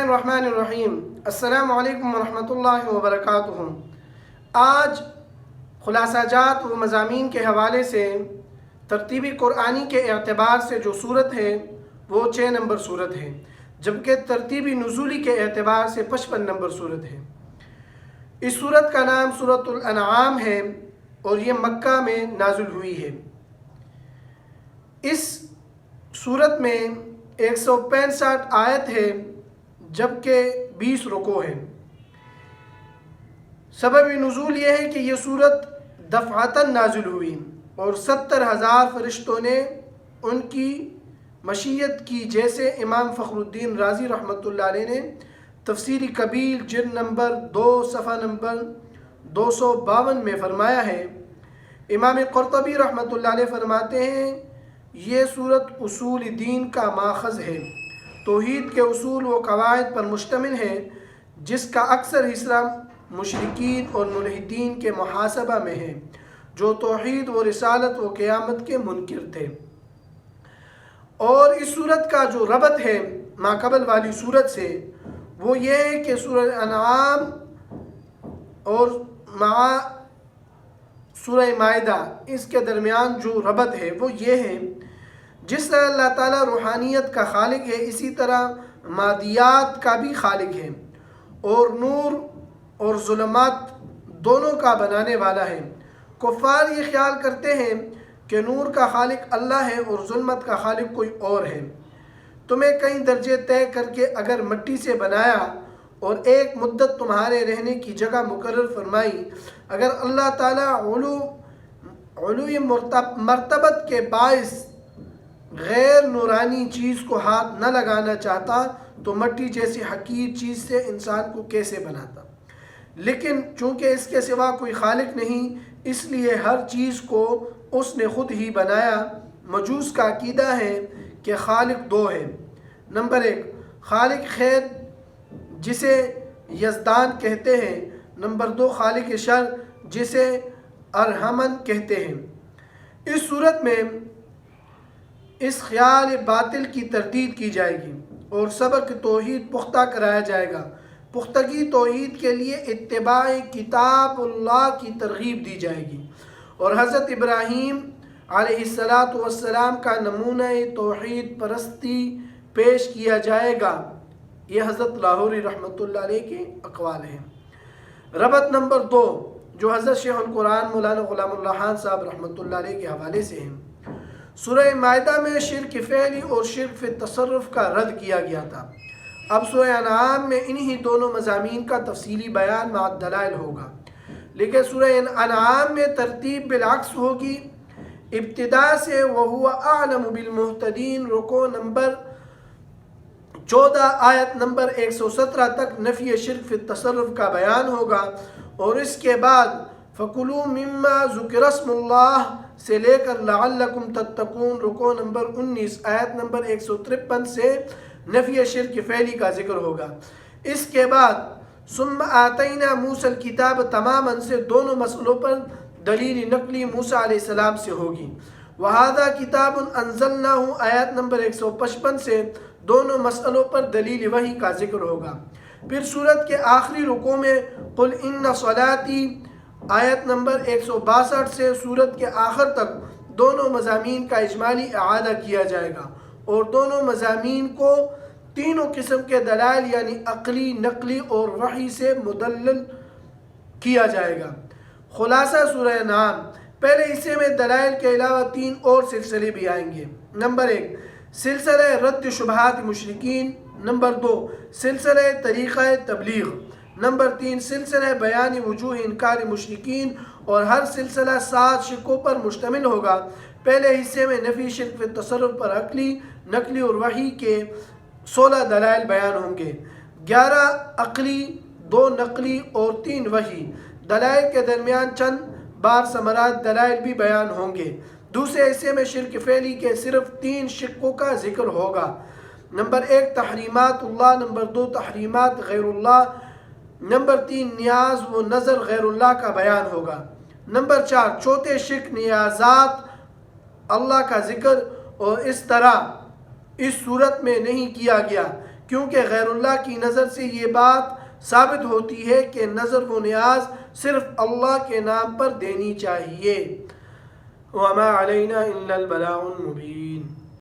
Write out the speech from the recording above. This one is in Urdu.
الرحمن الرحیم۔ السلام علیکم ورحمۃ اللہ وبرکاتہ۔ آج خلاصہ جات و مضامین کے حوالے سے ترتیبی قرآنی کے اعتبار سے جو صورت ہے وہ 6 نمبر صورت ہے، جبکہ ترتیبی نزولی کے اعتبار سے 55 نمبر صورت ہے۔ اس صورت کا نام سورۃ الانعام ہے اور یہ مکہ میں نازل ہوئی ہے۔ اس صورت میں 165 آیت ہے جبکہ 20 رکوع ہیں۔ سبب نزول یہ ہے کہ یہ صورت دفعتاً نازل ہوئی اور 70,000 فرشتوں نے ان کی مشیت کی، جیسے امام فخر الدین رازی رحمۃ اللہ علیہ نے تفسیر کبیر جلد نمبر 2 صفحہ نمبر 252 میں فرمایا ہے۔ امام قرطبی رحمۃ اللہ علیہ فرماتے ہیں یہ صورت اصول دین کا ماخذ ہے، توحید کے اصول و قواعد پر مشتمل ہے، جس کا اکثر حصہ مشرکین اور ملحدین کے محاسبہ میں ہے جو توحید و رسالت و قیامت کے منکر تھے۔ اور اس صورت کا جو ربط ہے ماقبل والی صورت سے وہ یہ ہے کہ سورہ انعام اور سورہ مائدہ اس کے درمیان جو ربط ہے وہ یہ ہے، جس طرح اللہ تعالیٰ روحانیت کا خالق ہے اسی طرح مادیات کا بھی خالق ہے، اور نور اور ظلمات دونوں کا بنانے والا ہے۔ کفار یہ خیال کرتے ہیں کہ نور کا خالق اللہ ہے اور ظلمت کا خالق کوئی اور ہے۔ تمہیں کئی درجے طے کر کے اگر مٹی سے بنایا اور ایک مدت تمہارے رہنے کی جگہ مقرر فرمائی، اگر اللہ تعالیٰ علوی مرتبت کے باعث غیر نورانی چیز کو ہاتھ نہ لگانا چاہتا تو مٹی جیسی حقیر چیز سے انسان کو کیسے بناتا؟ لیکن چونکہ اس کے سوا کوئی خالق نہیں، اس لیے ہر چیز کو اس نے خود ہی بنایا۔ مجوس کا عقیدہ ہے کہ خالق 2 ہے۔ نمبر 1 خالق خیر جسے یزدان کہتے ہیں، نمبر 2 خالق شر جسے ارحمن کہتے ہیں۔ اس صورت میں اس خیال باطل کی تردید کی جائے گی اور سبق توحید پختہ کرایا جائے گا۔ پختگی توحید کے لیے اتباع کتاب اللہ کی ترغیب دی جائے گی اور حضرت ابراہیم علیہ السلام کا نمونہ توحید پرستی پیش کیا جائے گا۔ یہ حضرت لاہوری رحمۃ اللہ علیہ کے اقوال ہیں۔ ربط نمبر 2 جو حضرت شیخ القرآن مولانا غلام اللہ خان صاحب رحمۃ اللہ علیہ کے حوالے سے ہیں۔ سورہ مائدہ میں شرک فعلی اور شرک فی تصرف کا رد کیا گیا تھا۔ اب سورہ انعام میں انہی دونوں مضامین کا تفصیلی بیان مع دلائل ہوگا، لیکن سورہ انعام میں ترتیب بالعکس ہوگی۔ ابتدا سے وَهُوَ أَعْلَمُ بِالْمُهْتَدِينَ رکوع نمبر 14 آیت نمبر 117 تک نفی شرک فی التصرف کا بیان ہوگا، اور اس کے بعد فَكُلُوا مِمَّا ذُكِرَ اسْمُ اللَّهِ سے لے کر لَعَلَّكُمْ تَتَّقُونَ رکوع نمبر 19 آیت نمبر 153 سے نفی شرک فعلی کا ذکر ہوگا۔ اس کے بعد ثُمَّ آتَيْنَا مُوسَى الْكِتَابَ تماماً سے دونوں مسئلوں پر دلیل نقلی موسیٰ علیہ السلام سے ہوگی۔ وَهَذَا كِتَابٌ أَنزَلْنَاهُ آیت نمبر 155 سے دونوں مسئلوں پر دلیل وحی کا ذکر ہوگا۔ پھر سورت کے آخری رکوع میں قُلْ إِنَّ صَلَاتِي آیت نمبر 162 سے سورت کے آخر تک دونوں مضامین کا اجمالی اعادہ کیا جائے گا، اور دونوں مضامین کو تینوں قسم کے دلائل یعنی عقلی، نقلی اور وحی سے مدلل کیا جائے گا۔ خلاصہ سورہ انعام پہلے حصے میں دلائل کے علاوہ 3 اور سلسلے بھی آئیں گے۔ نمبر 1 سلسلہ رد شبہات مشرکین، نمبر 2 سلسلہ طریقہ تبلیغ، نمبر 3 سلسلہ بیان وجوہ انکار مشرکین، اور ہر سلسلہ 7 شقوں پر مشتمل ہوگا۔ پہلے حصے میں نفی شرک فی تصرف پر عقلی، نقلی اور وحی کے 16 دلائل بیان ہوں گے، 11 عقلی، 2 نقلی اور 3 وحی۔ دلائل کے درمیان چند بار ثمرات دلائل بھی بیان ہوں گے۔ دوسرے حصے میں شرک فعلی کے صرف 3 شقوں کا ذکر ہوگا۔ نمبر 1 تحریمات اللہ، نمبر 2 تحریمات غیر اللہ، نمبر 3 نیاز و نظر غیر اللہ کا بیان ہوگا۔ نمبر 4 چوتھے شرک نیازات اللہ کا ذکر، اور اس طرح اس صورت میں نہیں کیا گیا کیونکہ غیر اللہ کی نظر سے یہ بات ثابت ہوتی ہے کہ نظر و نیاز صرف اللہ کے نام پر دینی چاہیے۔ وما علینا الا البلاغ المبین۔